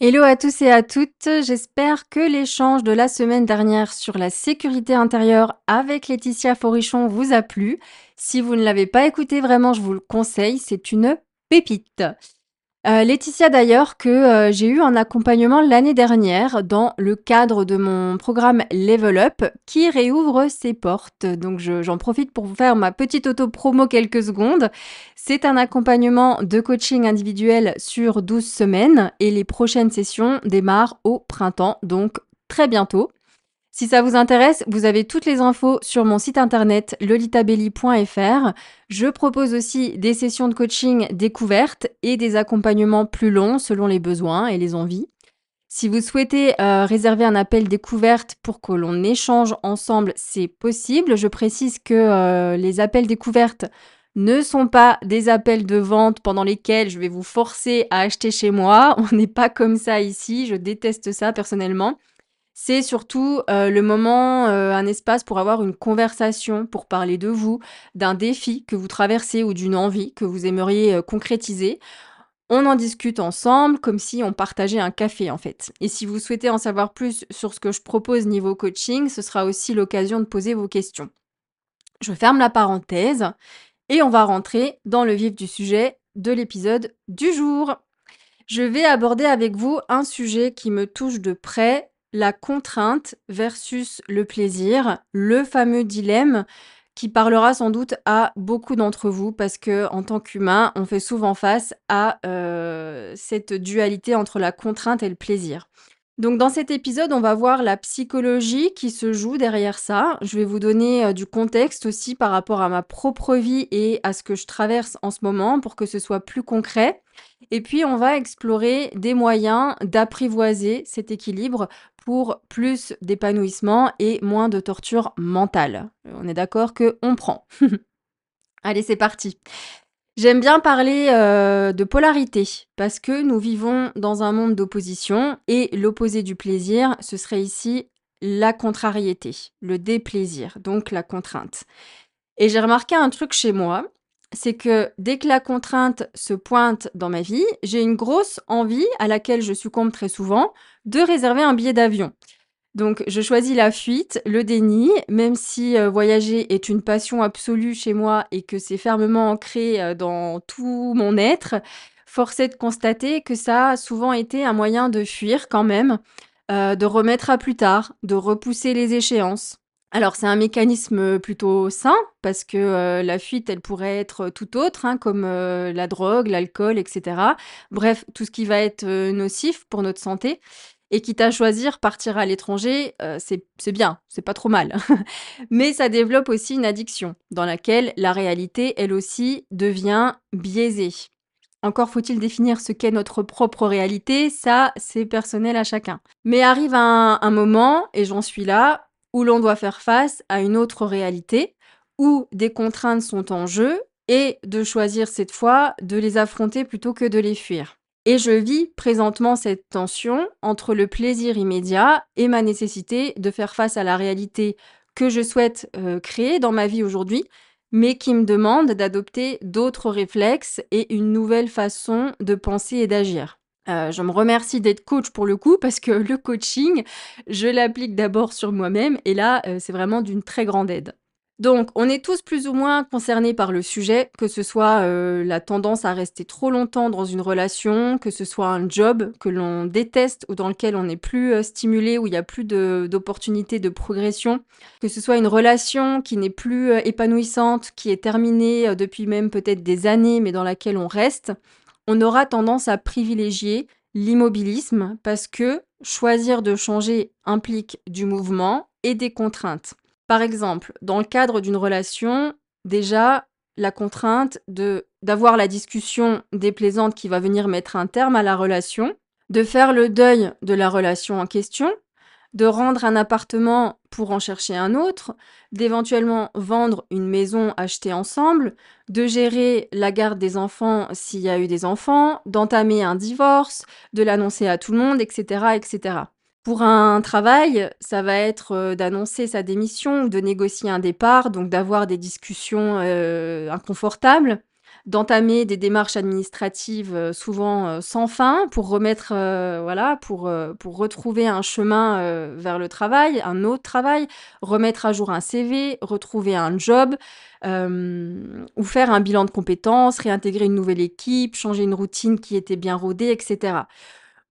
Hello à tous et à toutes, j'espère que l'échange de la semaine dernière sur la sécurité intérieure avec Laetitia Forichon vous a plu. Si vous ne l'avez pas écouté, vraiment, je vous le conseille, c'est une pépite. Laetitia d'ailleurs que, j'ai eu en accompagnement l'année dernière dans le cadre de mon programme Level Up qui réouvre ses portes. Donc j'en profite pour vous faire ma petite auto-promo quelques secondes. C'est un accompagnement de coaching individuel sur 12 semaines et les prochaines sessions démarrent au printemps, donc très bientôt. Si ça vous intéresse, vous avez toutes les infos sur mon site internet lolitabelli.fr. Je propose aussi des sessions de coaching découvertes et des accompagnements plus longs selon les besoins et les envies. Si vous souhaitez réserver un appel découverte pour que l'on échange ensemble, c'est possible. Je précise que les appels découvertes ne sont pas des appels de vente pendant lesquels je vais vous forcer à acheter chez moi. On n'est pas comme ça ici. Je déteste ça personnellement. C'est surtout, le moment, un espace pour avoir une conversation, pour parler de vous, d'un défi que vous traversez ou d'une envie que vous aimeriez, concrétiser. On en discute ensemble comme si on partageait un café, en fait. Et si vous souhaitez en savoir plus sur ce que je propose niveau coaching, ce sera aussi l'occasion de poser vos questions. Je ferme la parenthèse et on va rentrer dans le vif du sujet de l'épisode du jour. Je vais aborder avec vous un sujet qui me touche de près, la contrainte versus le plaisir, le fameux dilemme qui parlera sans doute à beaucoup d'entre vous parce que en tant qu'humain, on fait souvent face à cette dualité entre la contrainte et le plaisir. Donc dans cet épisode, on va voir la psychologie qui se joue derrière ça. Je vais vous donner du contexte aussi par rapport à ma propre vie et à ce que je traverse en ce moment pour que ce soit plus concret. Et puis on va explorer des moyens d'apprivoiser cet équilibre pour plus d'épanouissement et moins de torture mentale. On est d'accord que on prend. Allez, c'est parti. J'aime bien parler, de polarité parce que nous vivons dans un monde d'opposition et l'opposé du plaisir, ce serait ici la contrariété, le déplaisir, donc la contrainte. Et j'ai remarqué un truc chez moi, c'est que dès que la contrainte se pointe dans ma vie, j'ai une grosse envie, à laquelle je succombe très souvent, de réserver un billet d'avion. Donc je choisis la fuite, le déni, même si, voyager est une passion absolue chez moi et que c'est fermement ancré, dans tout mon être, force est de constater que ça a souvent été un moyen de fuir quand même, de remettre à plus tard, de repousser les échéances. Alors c'est un mécanisme, plutôt sain parce que, la fuite, elle pourrait être, tout autre, hein, comme, la drogue, l'alcool et cetera. Bref, tout ce qui va être, nocif pour notre santé et quitte à choisir partir à l'étranger, c'est bien, c'est pas trop mal. Mais ça développe aussi une addiction dans laquelle la réalité, elle aussi, devient biaisée. Encore faut-il définir ce qu'est notre propre réalité, ça, c'est personnel à chacun. Mais arrive un moment, et j'en suis là, où l'on doit faire face à une autre réalité, où des contraintes sont en jeu, et de choisir cette fois de les affronter plutôt que de les fuir. Et je vis présentement cette tension entre le plaisir immédiat et ma nécessité de faire face à la réalité que je souhaite créer dans ma vie aujourd'hui, mais qui me demande d'adopter d'autres réflexes et une nouvelle façon de penser et d'agir. Je me remercie d'être coach pour le coup parce que le coaching, je l'applique d'abord sur moi-même et là, c'est vraiment d'une très grande aide. Donc on est tous plus ou moins concernés par le sujet, que ce soit, la tendance à rester trop longtemps dans une relation, que ce soit un job que l'on déteste ou dans lequel on n'est plus, stimulé, où il y a plus d'opportunités de progression, que ce soit une relation qui n'est plus, épanouissante, qui est terminée, depuis même peut-être des années, mais dans laquelle on reste. On aura tendance à privilégier l'immobilisme parce que choisir de changer implique du mouvement et des contraintes. Par exemple, dans le cadre d'une relation, déjà, la contrainte d'avoir la discussion déplaisante qui va venir mettre un terme à la relation, de faire le deuil de la relation en question, de rendre un appartement pour en chercher un autre, d'éventuellement vendre une maison achetée ensemble, de gérer la garde des enfants s'il y a eu des enfants, d'entamer un divorce, de l'annoncer à tout le monde, etc., etc. Pour un travail, ça va être d'annoncer sa démission ou de négocier un départ, donc d'avoir des discussions inconfortables, d'entamer des démarches administratives, souvent, sans fin pour remettre, voilà, pour retrouver un chemin, vers le travail, un autre travail, remettre à jour un CV, retrouver un job, ou faire un bilan de compétences, réintégrer une nouvelle équipe, changer une routine qui était bien rodée et cetera.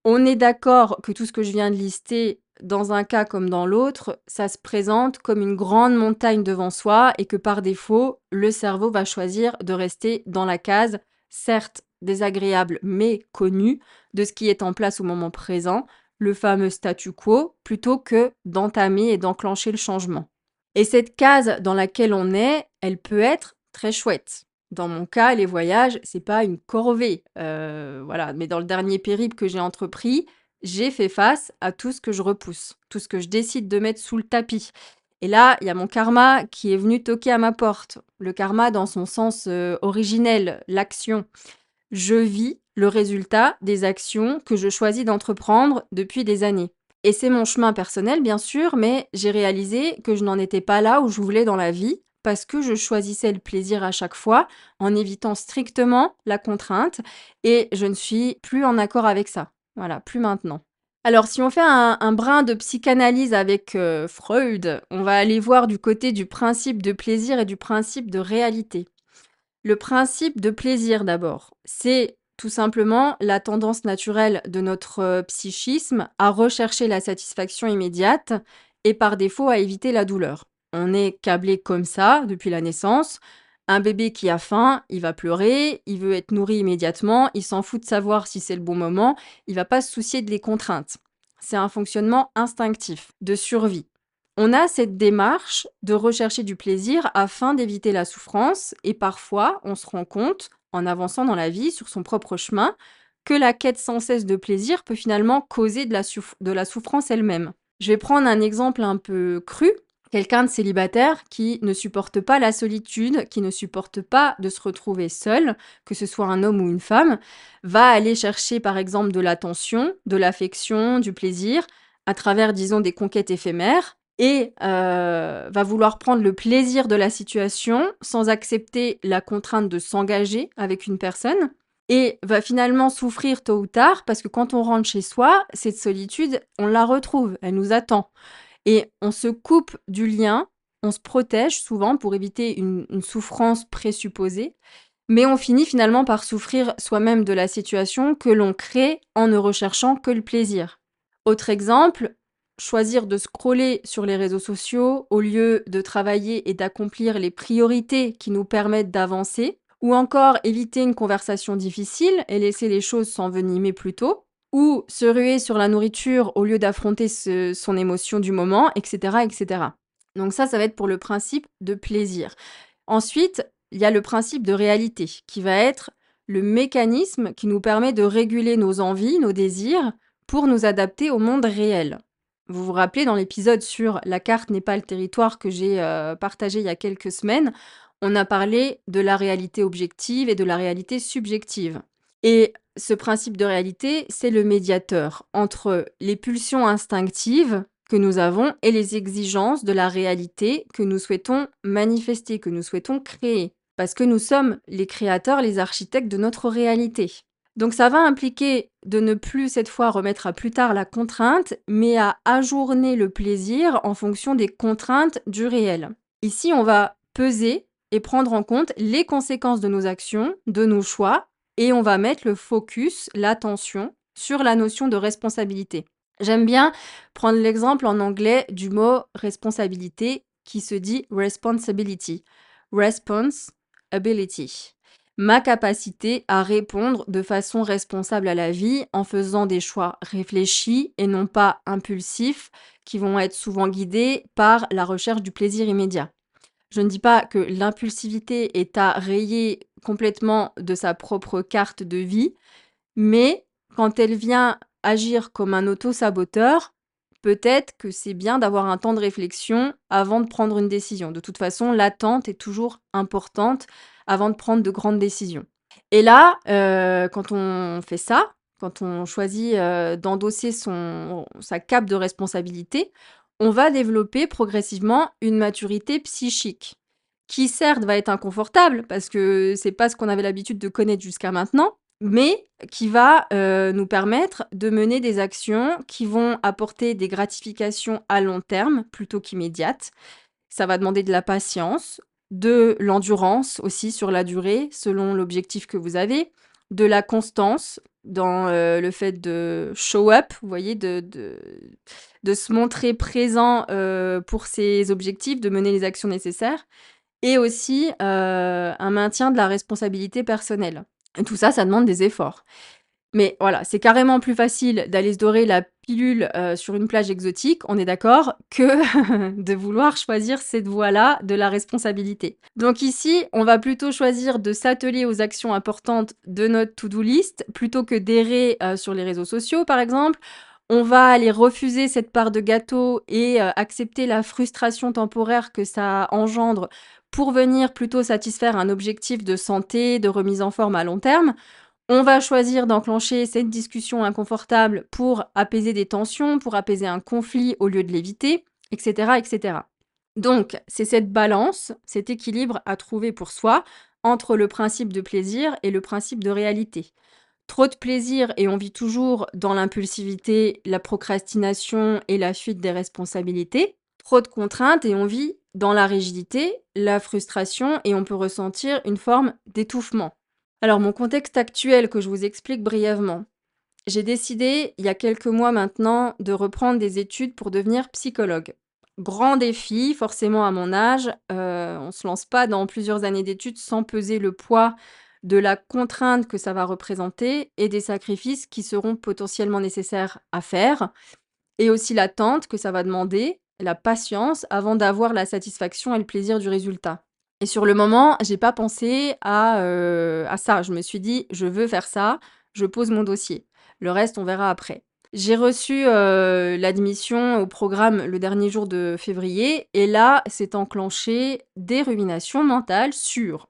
On est d'accord que tout ce que je viens de lister, dans un cas comme dans l'autre, ça se présente comme une grande montagne devant soi et que par défaut, le cerveau va choisir de rester dans la case, certes désagréable mais connue, de ce qui est en place au moment présent, le fameux statu quo, plutôt que d'entamer et d'enclencher le changement. Et cette case dans laquelle on est, elle peut être très chouette. Dans mon cas, les voyages, c'est pas une corvée, voilà. Mais dans le dernier périple que j'ai entrepris, j'ai fait face à tout ce que je repousse, tout ce que je décide de mettre sous le tapis. Et là, il y a mon karma qui est venu toquer à ma porte. Le karma dans son sens, originel, l'action. Je vis le résultat des actions que je choisis d'entreprendre depuis des années. Et c'est mon chemin personnel, bien sûr, mais j'ai réalisé que je n'en étais pas là où je voulais dans la vie, parce que je choisissais le plaisir à chaque fois, en évitant strictement la contrainte, et je ne suis plus en accord avec ça. Voilà, plus maintenant. Alors, si on fait un brin de psychanalyse avec Freud, on va aller voir du côté du principe de plaisir et du principe de réalité. Le principe de plaisir d'abord, c'est tout simplement la tendance naturelle de notre psychisme à rechercher la satisfaction immédiate et par défaut à éviter la douleur. On est câblé comme ça depuis la naissance. Un bébé qui a faim, il va pleurer, il veut être nourri immédiatement, il s'en fout de savoir si c'est le bon moment, il va pas se soucier de les contraintes. C'est un fonctionnement instinctif, de survie. On a cette démarche de rechercher du plaisir afin d'éviter la souffrance et parfois on se rend compte, en avançant dans la vie sur son propre chemin, que la quête sans cesse de plaisir peut finalement causer de la souffrance elle-même. Je vais prendre un exemple un peu cru. Quelqu'un de célibataire qui ne supporte pas la solitude, qui ne supporte pas de se retrouver seul, que ce soit un homme ou une femme, va aller chercher par exemple de l'attention, de l'affection, du plaisir, à travers, disons, des conquêtes éphémères, et va vouloir prendre le plaisir de la situation sans accepter la contrainte de s'engager avec une personne et va finalement souffrir tôt ou tard parce que quand on rentre chez soi, cette solitude, on la retrouve, elle nous attend et on se coupe du lien, on se protège souvent pour éviter une souffrance présupposée, mais on finit finalement par souffrir soi-même de la situation que l'on crée en ne recherchant que le plaisir. Autre exemple, choisir de scroller sur les réseaux sociaux au lieu de travailler et d'accomplir les priorités qui nous permettent d'avancer, ou encore éviter une conversation difficile et laisser les choses s'envenimer plus tôt, ou se ruer sur la nourriture au lieu d'affronter son émotion du moment, etc., etc. Donc ça va être pour le principe de plaisir. Ensuite, il y a le principe de réalité, qui va être le mécanisme qui nous permet de réguler nos envies, nos désirs, pour nous adapter au monde réel. Vous vous rappelez, dans l'épisode sur la carte n'est pas le territoire que j'ai partagé il y a quelques semaines, on a parlé de la réalité objective et de la réalité subjective. Et ce principe de réalité, c'est le médiateur entre les pulsions instinctives que nous avons et les exigences de la réalité que nous souhaitons manifester, que nous souhaitons créer. Parce que nous sommes les créateurs, les architectes de notre réalité. Donc ça va impliquer de ne plus cette fois remettre à plus tard la contrainte, mais à ajourner le plaisir en fonction des contraintes du réel. Ici, on va peser et prendre en compte les conséquences de nos actions, de nos choix, et on va mettre le focus, l'attention sur la notion de responsabilité. J'aime bien prendre l'exemple en anglais du mot responsabilité qui se dit responsibility. Responsibility. Ma capacité à répondre de façon responsable à la vie en faisant des choix réfléchis et non pas impulsifs qui vont être souvent guidés par la recherche du plaisir immédiat. Je ne dis pas que l'impulsivité est à rayer complètement de sa propre carte de vie, mais quand elle vient agir comme un auto-saboteur, peut-être que c'est bien d'avoir un temps de réflexion avant de prendre une décision. De toute façon, l'attente est toujours importante avant de prendre de grandes décisions. Et là, quand on fait ça, quand on choisit, d'endosser sa cape de responsabilité, on va développer progressivement une maturité psychique qui certes va être inconfortable parce que c'est pas ce qu'on avait l'habitude de connaître jusqu'à maintenant, mais qui va, nous permettre de mener des actions qui vont apporter des gratifications à long terme plutôt qu'immédiates. Ça va demander de la patience, de l'endurance aussi sur la durée, selon l'objectif que vous avez, de la constance dans, le fait de show up, vous voyez? De se montrer présent, pour ses objectifs, de mener les actions nécessaires et aussi, un maintien de la responsabilité personnelle. Et tout ça, ça demande des efforts. Mais voilà, c'est carrément plus facile d'aller se dorer la pilule, sur une plage exotique, on est d'accord, que de vouloir choisir cette voie-là de la responsabilité. Donc ici, on va plutôt choisir de s'atteler aux actions importantes de notre to-do list, plutôt que d'errer, sur les réseaux sociaux, par exemple. On va aller refuser cette part de gâteau et accepter la frustration temporaire que ça engendre pour venir plutôt satisfaire un objectif de santé, de remise en forme à long terme. On va choisir d'enclencher cette discussion inconfortable pour apaiser des tensions, pour apaiser un conflit au lieu de l'éviter, etc., etc. Donc, c'est cette balance, cet équilibre à trouver pour soi entre le principe de plaisir et le principe de réalité. Trop de plaisir et on vit toujours dans l'impulsivité, la procrastination et la fuite des responsabilités. Trop de contraintes et on vit dans la rigidité, la frustration et on peut ressentir une forme d'étouffement. Alors, mon contexte actuel que je vous explique brièvement. J'ai décidé, il y a quelques mois maintenant, de reprendre des études pour devenir psychologue. Grand défi, forcément à mon âge, on ne se lance pas dans plusieurs années d'études sans peser le poids de la contrainte que ça va représenter et des sacrifices qui seront potentiellement nécessaires à faire, et aussi l'attente que ça va demander, la patience avant d'avoir la satisfaction et le plaisir du résultat. Et sur le moment, j'ai pas pensé à ça. Je me suis dit: «Je veux faire ça, je pose mon dossier. Le reste, on verra après». J'ai reçu, l'admission au programme le dernier jour de février et là, s'est enclenché des ruminations mentales sur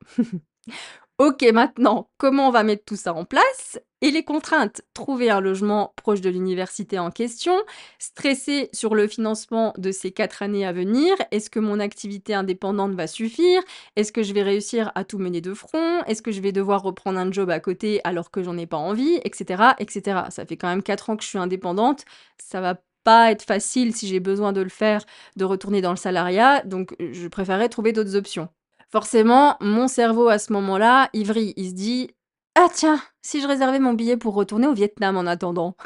OK, maintenant, comment on va mettre tout ça en place? Et les contraintes, trouver un logement proche de l'université en question, stresser sur le financement de ces 4 années à venir. Est-ce que mon activité indépendante va suffire? Est-ce que je vais réussir à tout mener de front? Est-ce que je vais devoir reprendre un job à côté alors que j'en ai pas envie? Et cetera, et cetera. Ça fait quand même 4 ans que je suis indépendante. Ça va pas être facile si j'ai besoin de le faire, de retourner dans le salariat, donc je préférerais trouver d'autres options. Forcément, mon cerveau à ce moment-là, il vrille. Il se dit: «Ah tiens, si je réservais mon billet pour retourner au Vietnam en attendant?»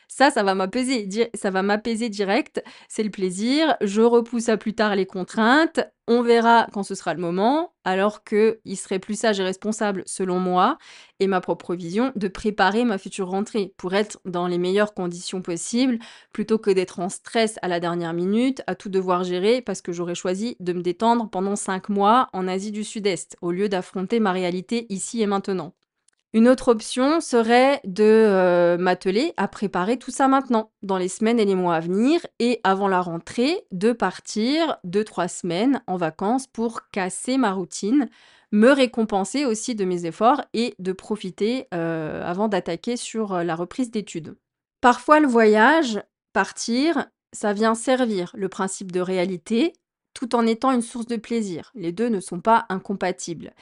Ça va m'apaiser direct, c'est le plaisir. Je repousse à plus tard les contraintes, on verra quand ce sera le moment, alors qu'il serait plus sage et responsable, selon moi et ma propre vision, de préparer ma future rentrée pour être dans les meilleures conditions possibles, plutôt que d'être en stress à la dernière minute, à tout devoir gérer parce que j'aurais choisi de me détendre pendant 5 mois en Asie du Sud-Est, au lieu d'affronter ma réalité ici et maintenant. Une autre option serait de, m'atteler à préparer tout ça maintenant, dans les semaines et les mois à venir et avant la rentrée, de partir 2-3 semaines en vacances pour casser ma routine, me récompenser aussi de mes efforts et de profiter, avant d'attaquer sur, la reprise d'études. Parfois le voyage, partir, ça vient servir le principe de réalité, tout en étant une source de plaisir. Les 2 ne sont pas incompatibles.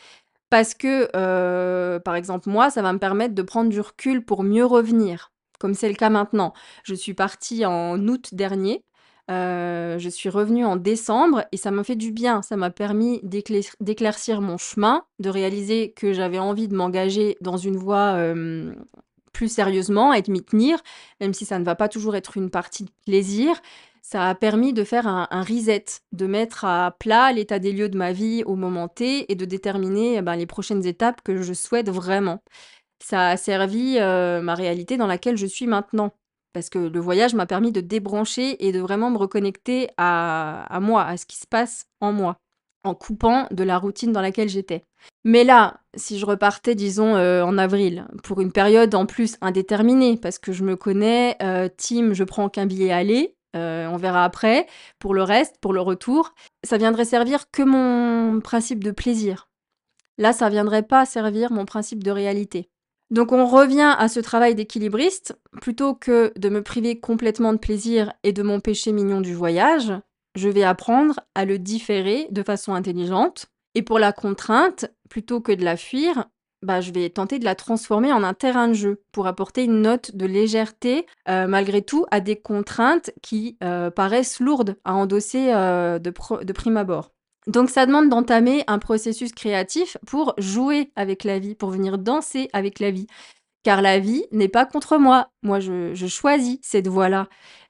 Parce que, par exemple, moi, ça va me permettre de prendre du recul pour mieux revenir, comme c'est le cas maintenant. Je suis partie en août dernier, je suis revenue en décembre et ça m'a fait du bien. Ça m'a permis d'éclaircir mon chemin, de réaliser que j'avais envie de m'engager dans une voie, plus sérieusement et de m'y tenir, même si ça ne va pas toujours être une partie de plaisir. Ça a permis de faire un reset, de mettre à plat l'état des lieux de ma vie au moment T et de déterminer, les prochaines étapes que je souhaite vraiment. Ça a servi, ma réalité dans laquelle je suis maintenant. Parce que le voyage m'a permis de débrancher et de vraiment me reconnecter à moi, à ce qui se passe en moi, en coupant de la routine dans laquelle j'étais. Mais là, si je repartais, disons, en avril, pour une période en plus indéterminée, parce que je me connais, team je prends qu'un billet aller, on verra après, pour le reste, pour le retour, ça viendrait servir que mon principe de plaisir. Là, ça viendrait pas servir mon principe de réalité. Donc on revient à ce travail d'équilibriste, plutôt que de me priver complètement de plaisir et de mon péché mignon du voyage, je vais apprendre à le différer de façon intelligente. Et pour la contrainte, plutôt que de la fuir, bah, je vais tenter de la transformer en un terrain de jeu pour apporter une note de légèreté, malgré tout, à des contraintes qui, paraissent lourdes à endosser, de prime abord. Donc ça demande d'entamer un processus créatif pour jouer avec la vie, pour venir danser avec la vie. Car la vie n'est pas contre moi. Moi, je choisis cette voie-là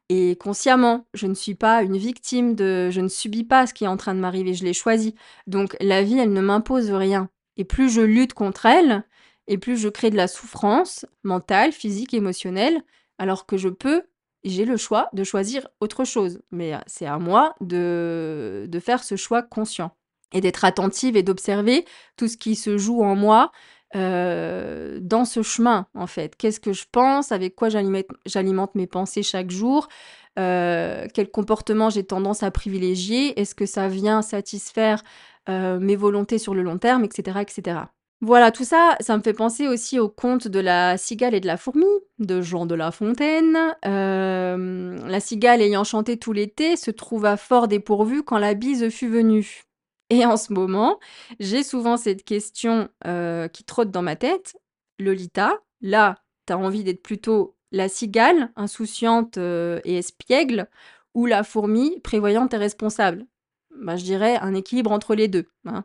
et consciemment. Je ne suis pas une victime je ne subis pas ce qui est en train de m'arriver, je l'ai choisi. Donc la vie, elle ne m'impose rien et plus je lutte contre elle et plus je crée de la souffrance mentale, physique, émotionnelle, alors que j'ai le choix de choisir autre chose. Mais, c'est à moi de faire ce choix conscient et d'être attentive et d'observer tout ce qui se joue en moi, dans ce chemin, en fait. Qu'est-ce que je pense? Avec quoi j'alimente mes pensées chaque jour? Quel comportement j'ai tendance à privilégier? Est-ce que ça vient satisfaire, mes volontés sur le long terme? Et cetera, et cetera. Voilà, tout ça, ça me fait penser aussi au conte de la cigale et de la fourmi de Jean de La Fontaine. La cigale ayant chanté tout l'été se trouva fort dépourvue quand la bise fut venue. Et en ce moment, j'ai souvent cette question, qui trotte dans ma tête. Lolita, là, tu as envie d'être plutôt la cigale, insouciante, et espiègle, ou la fourmi, prévoyante et responsable? Bah, je dirais un équilibre entre les 2, hein.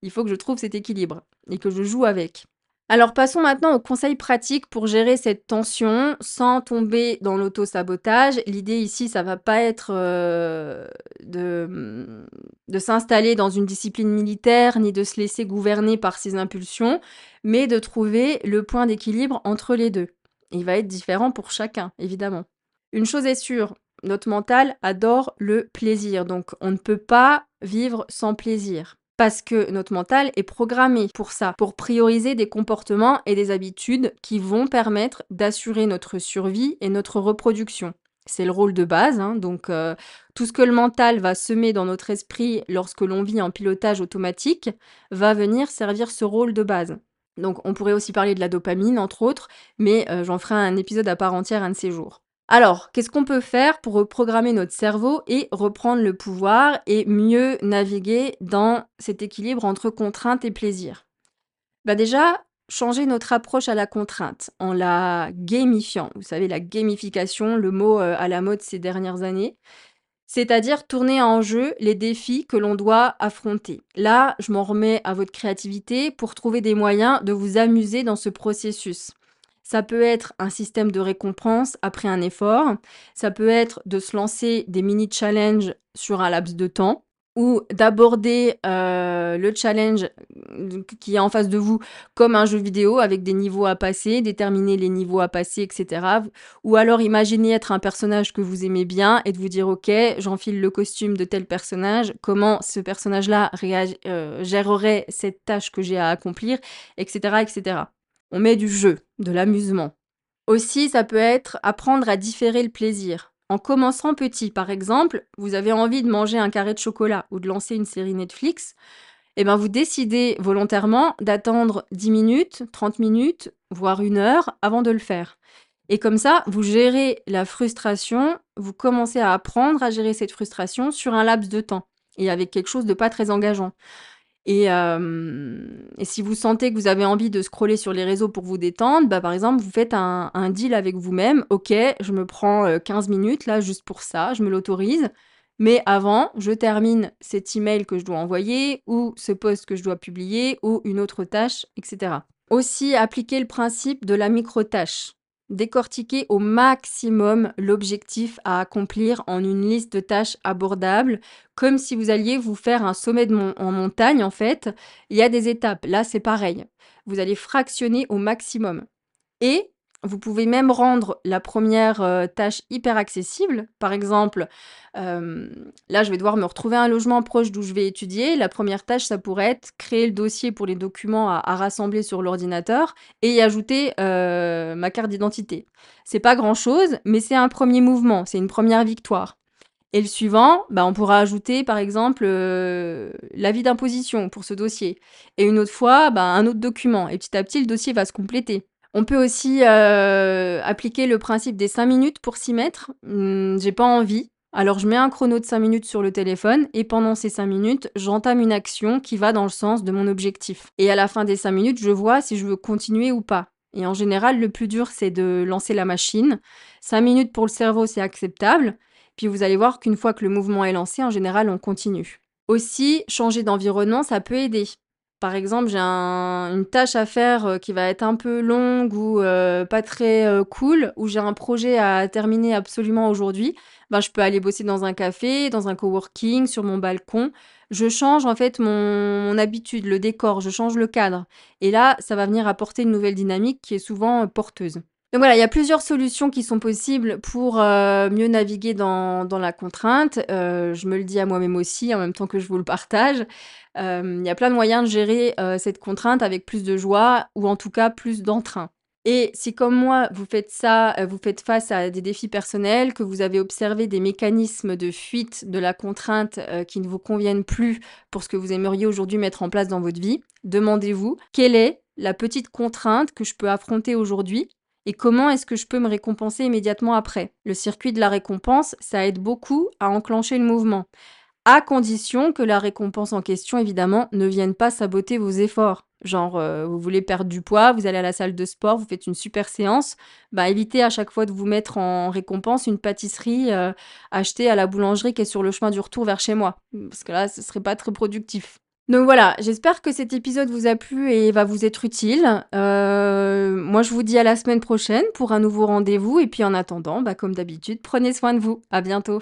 Il faut que je trouve cet équilibre et que je joue avec. Alors passons maintenant aux conseils pratiques pour gérer cette tension sans tomber dans l'auto-sabotage. L'idée ici, ça va pas être de s'installer dans une discipline militaire ni de se laisser gouverner par ses impulsions, mais de trouver le point d'équilibre entre les deux. Il va être différent pour chacun, évidemment. Une chose est sûre, notre mental adore le plaisir, donc on ne peut pas vivre sans plaisir. Parce que notre mental est programmé pour ça, pour prioriser des comportements et des habitudes qui vont permettre d'assurer notre survie et notre reproduction. C'est le rôle de base, hein, donc tout ce que le mental va semer dans notre esprit lorsque l'on vit en pilotage automatique va venir servir ce rôle de base. Donc on pourrait aussi parler de la dopamine, entre autres, mais j'en ferai un épisode à part entière un de ces jours. Alors, qu'est-ce qu'on peut faire pour reprogrammer notre cerveau et reprendre le pouvoir et mieux naviguer dans cet équilibre entre contrainte et plaisir? Bah déjà, changer notre approche à la contrainte en la gamifiant. Vous savez, la gamification, le mot à la mode ces dernières années. C'est-à-dire tourner en jeu les défis que l'on doit affronter. Là, je m'en remets à votre créativité pour trouver des moyens de vous amuser dans ce processus. Ça peut être un système de récompense après un effort, ça peut être de se lancer des mini challenges sur un laps de temps ou d'aborder, le challenge, qui est en face de vous comme un jeu vidéo avec des niveaux à passer, déterminer les niveaux à passer et cetera. Ou alors imaginer être un personnage que vous aimez bien et de vous dire: «OK, j'enfile le costume de tel personnage, comment ce personnage-là gérerait cette tâche que j'ai à accomplir?» et cetera, et cetera. On met du jeu, de l'amusement. Aussi, ça peut être apprendre à différer le plaisir. En commençant petit, par exemple, vous avez envie de manger un carré de chocolat ou de lancer une série Netflix, et ben vous décidez volontairement d'attendre 10 minutes, 30 minutes, voire 1 heure avant de le faire. Et comme ça, vous gérez la frustration, vous commencez à apprendre à gérer cette frustration sur un laps de temps et avec quelque chose de pas très engageant. Et si vous sentez que vous avez envie de scroller sur les réseaux pour vous détendre, bah, par exemple, vous faites un deal avec vous-même: «OK, je me prends, 15 minutes là, juste pour ça, je me l'autorise, mais avant, je termine cet email que je dois envoyer ou ce post que je dois publier ou une autre tâche» et cetera. Aussi, appliquer le principe de la micro-tâche. Décortiquer au maximum l'objectif à accomplir en une liste de tâches abordables, comme si vous alliez vous faire un sommet en montagne, en fait. Il y a des étapes. Là, c'est pareil. Vous allez fractionner au maximum. Et vous pouvez même rendre la première tâche hyper accessible. Par exemple, là, je vais devoir me retrouver un logement proche d'où je vais étudier. La première tâche, ça pourrait être créer le dossier pour les documents à rassembler sur l'ordinateur et y ajouter, ma carte d'identité. C'est pas grand-chose, mais c'est un premier mouvement, c'est une première victoire. Et le suivant, bah, on pourra ajouter, par exemple, l'avis d'imposition pour ce dossier et une autre fois, bah, un autre document et petit à petit, le dossier va se compléter. On peut aussi, appliquer le principe des 5 minutes pour s'y mettre. J'ai pas envie, Alors je mets un chrono de 5 minutes sur le téléphone et pendant ces 5 minutes, j'entame une action qui va dans le sens de mon objectif. Et à la fin des 5 minutes, je vois si je veux continuer ou pas. Et en général, le plus dur, c'est de lancer la machine. 5 minutes pour le cerveau, c'est acceptable. Puis vous allez voir qu'une fois que le mouvement est lancé, en général, on continue. Aussi, changer d'environnement, ça peut aider. Par exemple, j'ai une tâche à faire qui va être un peu longue ou pas très cool, ou j'ai un projet à terminer absolument aujourd'hui, ben, je peux aller bosser dans un café, dans un coworking, sur mon balcon. Je change en fait mon habitude, le décor, je change le cadre. Et là, ça va venir apporter une nouvelle dynamique qui est souvent porteuse. Donc voilà, il y a plusieurs solutions qui sont possibles pour mieux naviguer dans la contrainte. Je me le dis à moi-même aussi, en même temps que je vous le partage. Il y a plein de moyens de gérer cette contrainte avec plus de joie ou en tout cas plus d'entrain. Et si comme moi, vous faites ça, vous faites face à des défis personnels, que vous avez observé des mécanismes de fuite de la contrainte qui ne vous conviennent plus pour ce que vous aimeriez aujourd'hui mettre en place dans votre vie, demandez-vous quelle est la petite contrainte que je peux affronter aujourd'hui et comment est-ce que je peux me récompenser immédiatement après. Le circuit de la récompense, ça aide beaucoup à enclencher le mouvement, à condition que la récompense en question, évidemment, ne vienne pas saboter vos efforts. Genre, vous voulez perdre du poids, vous allez à la salle de sport, vous faites une super séance, bah, évitez à chaque fois de vous mettre en récompense une pâtisserie, achetée à la boulangerie qui est sur le chemin du retour vers chez moi. Parce que là, ce serait pas très productif. Donc voilà, j'espère que cet épisode vous a plu et va vous être utile. Moi, je vous dis à la semaine prochaine pour un nouveau rendez-vous et puis en attendant, bah, comme d'habitude, prenez soin de vous. À bientôt.